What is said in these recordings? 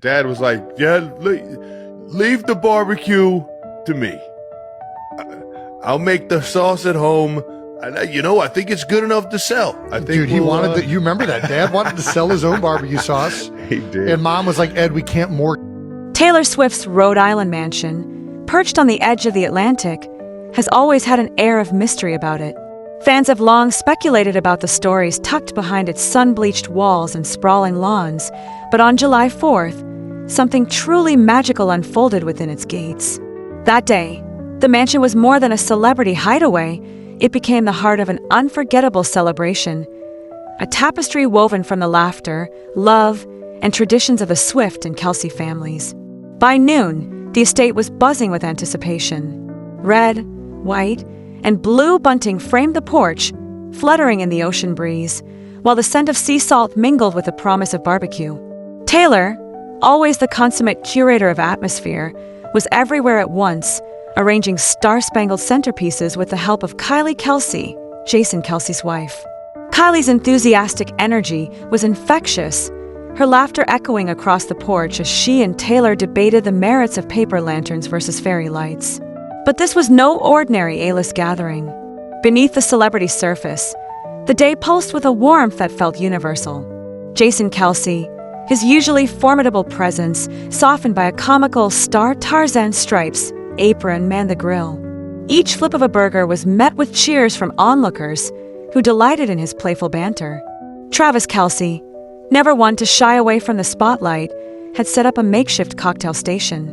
Dad was like, yeah, leave the barbecue to me. I'll make the sauce at home. I think it's good enough to sell. I think Dude, he wanted you remember that? Dad wanted to sell his own barbecue sauce. He did. And Mom was like, Ed, we can't more. Taylor Swift's Rhode Island mansion, perched on the edge of the Atlantic, has always had an air of mystery about it. Fans have long speculated about the stories tucked behind its sun-bleached walls and sprawling lawns, but on July 4th, something truly magical unfolded within its gates. That day, the mansion was more than a celebrity hideaway. It became the heart of an unforgettable celebration, a tapestry woven from the laughter, love, and traditions of the Swift and Kelce families. By noon, the estate was buzzing with anticipation. Red, white, and blue bunting framed the porch, fluttering in the ocean breeze, while the scent of sea salt mingled with the promise of barbecue. Taylor, always the consummate curator of atmosphere, was everywhere at once, arranging star-spangled centerpieces with the help of Kelce, Jason Kelce's wife. Kylie's enthusiastic energy was infectious, her laughter echoing across the porch as she and Taylor debated the merits of paper lanterns versus fairy lights. But this was no ordinary A-list gathering. Beneath the celebrity surface, the day pulsed with a warmth that felt universal. Jason Kelce, his usually formidable presence softened by a comical star Tarzan stripes, apron manned the grill. Each flip of a burger was met with cheers from onlookers who delighted in his playful banter. Travis Kelce, never one to shy away from the spotlight, had set up a makeshift cocktail station.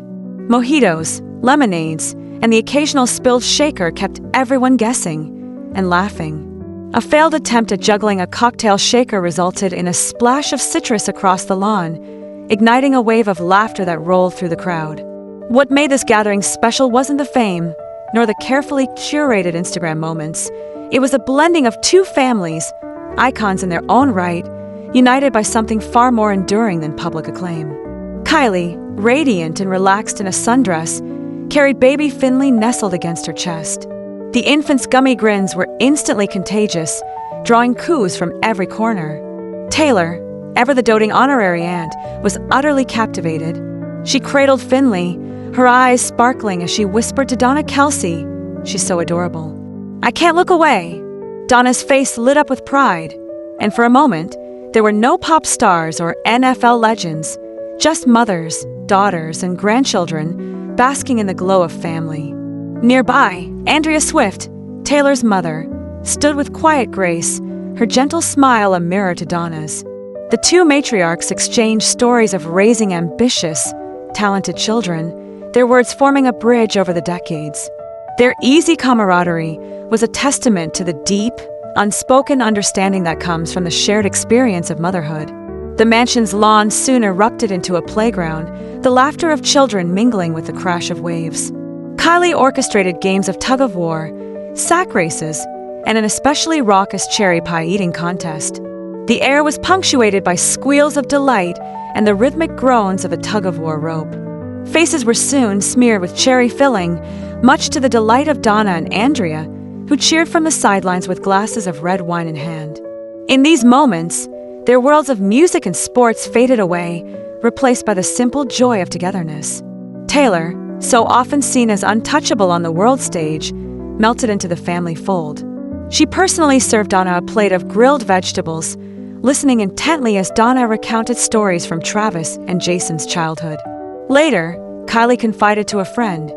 Mojitos, lemonades, and the occasional spilled shaker kept everyone guessing and laughing. A failed attempt at juggling a cocktail shaker resulted in a splash of citrus across the lawn, igniting a wave of laughter that rolled through the crowd. What made this gathering special wasn't the fame, nor the carefully curated Instagram moments. It was a blending of two families, icons in their own right, united by something far more enduring than public acclaim. Kylie, radiant and relaxed in a sundress, carried baby Finley nestled against her chest. The infant's gummy grins were instantly contagious, drawing coos from every corner. Taylor, ever the doting honorary aunt, was utterly captivated. She cradled Finley, her eyes sparkling as she whispered to Donna Kelce, "She's so adorable." "I can't look away." Donna's face lit up with pride, and for a moment, there were no pop stars or NFL legends, just mothers, daughters, and grandchildren basking in the glow of family. Nearby, Andrea Swift, Taylor's mother, stood with quiet grace, her gentle smile a mirror to Donna's. The two matriarchs exchanged stories of raising ambitious, talented children, their words forming a bridge over the decades. Their easy camaraderie was a testament to the deep, unspoken understanding that comes from the shared experience of motherhood. The mansion's lawn soon erupted into a playground, the laughter of children mingling with the crash of waves. Kylie orchestrated games of tug-of-war, sack races, and an especially raucous cherry pie eating contest. The air was punctuated by squeals of delight and the rhythmic groans of a tug-of-war rope. Faces were soon smeared with cherry filling, much to the delight of Donna and Andrea, who cheered from the sidelines with glasses of red wine in hand. In these moments, their worlds of music and sports faded away, replaced by the simple joy of togetherness. Taylor, so often seen as untouchable on the world stage, melted into the family fold. She personally served Donna a plate of grilled vegetables, listening intently as Donna recounted stories from Travis and Jason's childhood. Later, Kylie confided to a friend,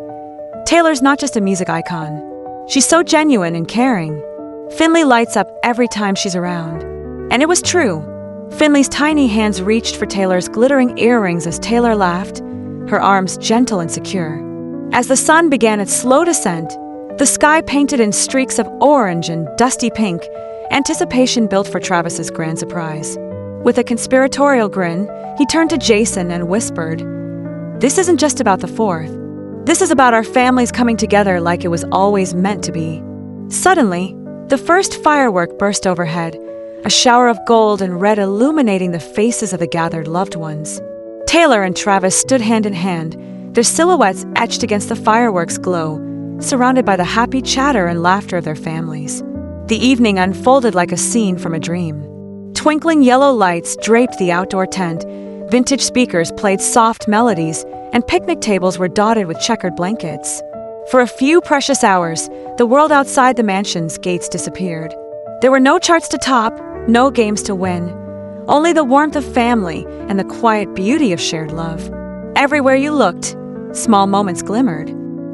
"Taylor's not just a music icon. She's so genuine and caring. Finley lights up every time she's around." And it was true. Finley's tiny hands reached for Taylor's glittering earrings as Taylor laughed, her arms gentle and secure. As the sun began its slow descent, the sky painted in streaks of orange and dusty pink, anticipation built for Travis's grand surprise. With a conspiratorial grin, he turned to Jason and whispered, "This isn't just about the 4th. This is about our families coming together like it was always meant to be." Suddenly, the first firework burst overhead, a shower of gold and red illuminating the faces of the gathered loved ones. Taylor and Travis stood hand in hand, their silhouettes etched against the fireworks' glow, surrounded by the happy chatter and laughter of their families. The evening unfolded like a scene from a dream. Twinkling yellow lights draped the outdoor tent, Vintage speakers played soft melodies, and picnic tables were dotted with checkered blankets. For a few precious hours, the world outside the mansion's gates disappeared. There were no charts to top, no games to win, only the warmth of family and the quiet beauty of shared love. Everywhere you looked, small moments glimmered.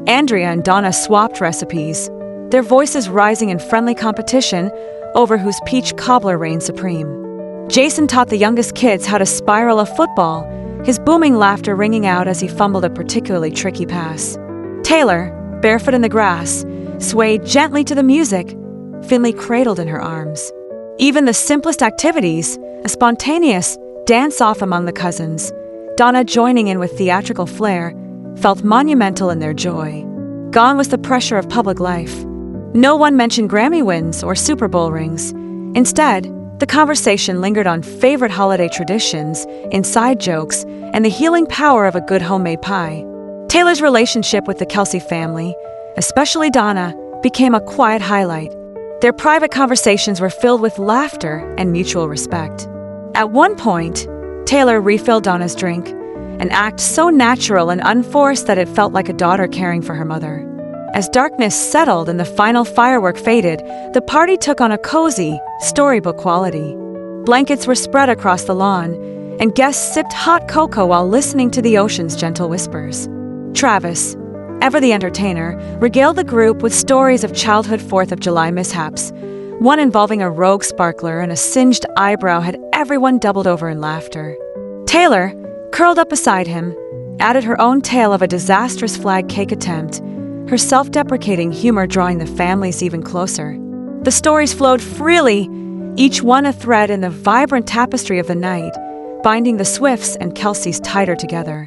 Andrea and Donna swapped recipes, their voices rising in friendly competition over whose peach cobbler reigned supreme. Jason taught the youngest kids how to spiral a football, his booming laughter ringing out as he fumbled a particularly tricky pass. Taylor, barefoot in the grass, swayed gently to the music, Finley cradled in her arms. Even the simplest activities, a spontaneous dance-off among the cousins, Donna joining in with theatrical flair, felt monumental in their joy. Gone was the pressure of public life. No one mentioned Grammy wins or Super Bowl rings. Instead, the conversation lingered on favorite holiday traditions, inside jokes, and the healing power of a good homemade pie. Taylor's relationship with the Kelce family, especially Donna, became a quiet highlight. Their private conversations were filled with laughter and mutual respect. At one point, Taylor refilled Donna's drink, an act so natural and unforced that it felt like a daughter caring for her mother. As darkness settled and the final firework faded, the party took on a cozy, storybook quality. Blankets were spread across the lawn, and guests sipped hot cocoa while listening to the ocean's gentle whispers. Travis, ever the entertainer, regaled the group with stories of childhood 4th of July mishaps. One involving a rogue sparkler and a singed eyebrow had everyone doubled over in laughter. Taylor, curled up beside him, added her own tale of a disastrous flag cake attempt, her self-deprecating humor drawing the families even closer. The stories flowed freely, each one a thread in the vibrant tapestry of the night, binding the Swifts and Kelces tighter together.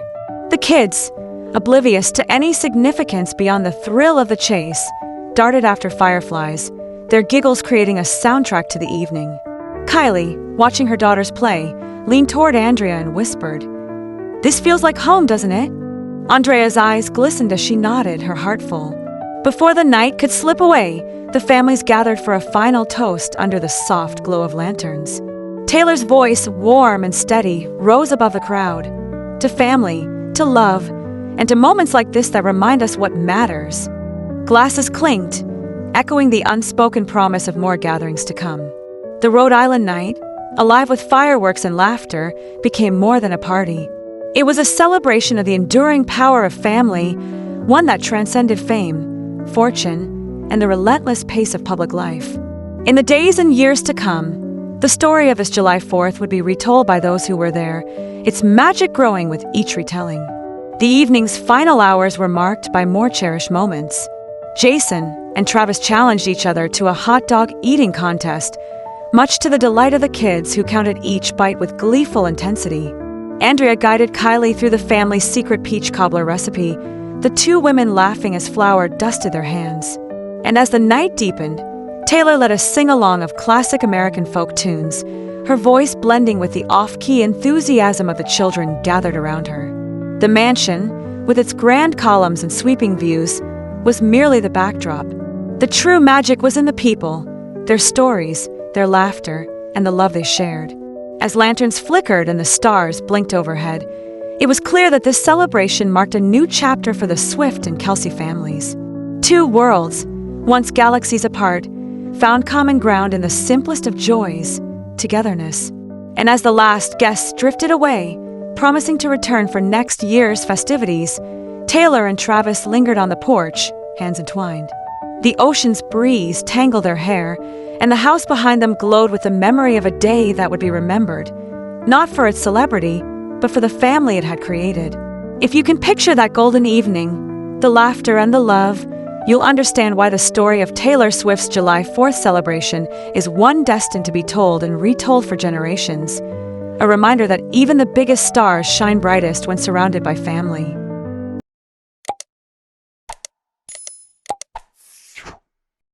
The kids, oblivious to any significance beyond the thrill of the chase, darted after fireflies, their giggles creating a soundtrack to the evening. Kylie, watching her daughters play, leaned toward Andrea and whispered, "This feels like home, doesn't it?" Andrea's eyes glistened as she nodded, her heart full. Before the night could slip away, the families gathered for a final toast under the soft glow of lanterns. Taylor's voice, warm and steady, rose above the crowd. To family, to love, and to moments like this that remind us what matters. Glasses clinked, echoing the unspoken promise of more gatherings to come. The Rhode Island night, alive with fireworks and laughter, became more than a party. It was a celebration of the enduring power of family, one that transcended fame, fortune, and the relentless pace of public life. In the days and years to come, the story of this July 4th would be retold by those who were there, its magic growing with each retelling. The evening's final hours were marked by more cherished moments. Jason and Travis challenged each other to a hot dog eating contest, much to the delight of the kids who counted each bite with gleeful intensity. Andrea guided Kylie through the family's secret peach cobbler recipe, the two women laughing as flour dusted their hands. And as the night deepened, Taylor led a sing-along of classic American folk tunes, her voice blending with the off-key enthusiasm of the children gathered around her. The mansion, with its grand columns and sweeping views, was merely the backdrop. The true magic was in the people, their stories, their laughter, and the love they shared. As lanterns flickered and the stars blinked overhead, it was clear that this celebration marked a new chapter for the Swift and Kelce families. Two worlds, once galaxies apart, found common ground in the simplest of joys, togetherness. And as the last guests drifted away, promising to return for next year's festivities, Taylor and Travis lingered on the porch, hands entwined. The ocean's breeze tangled their hair, and the house behind them glowed with the memory of a day that would be remembered, not for its celebrity, but for the family it had created. If you can picture that golden evening, the laughter and the love, you'll understand why the story of Taylor Swift's July 4th celebration is one destined to be told and retold for generations. A reminder that even the biggest stars shine brightest when surrounded by family.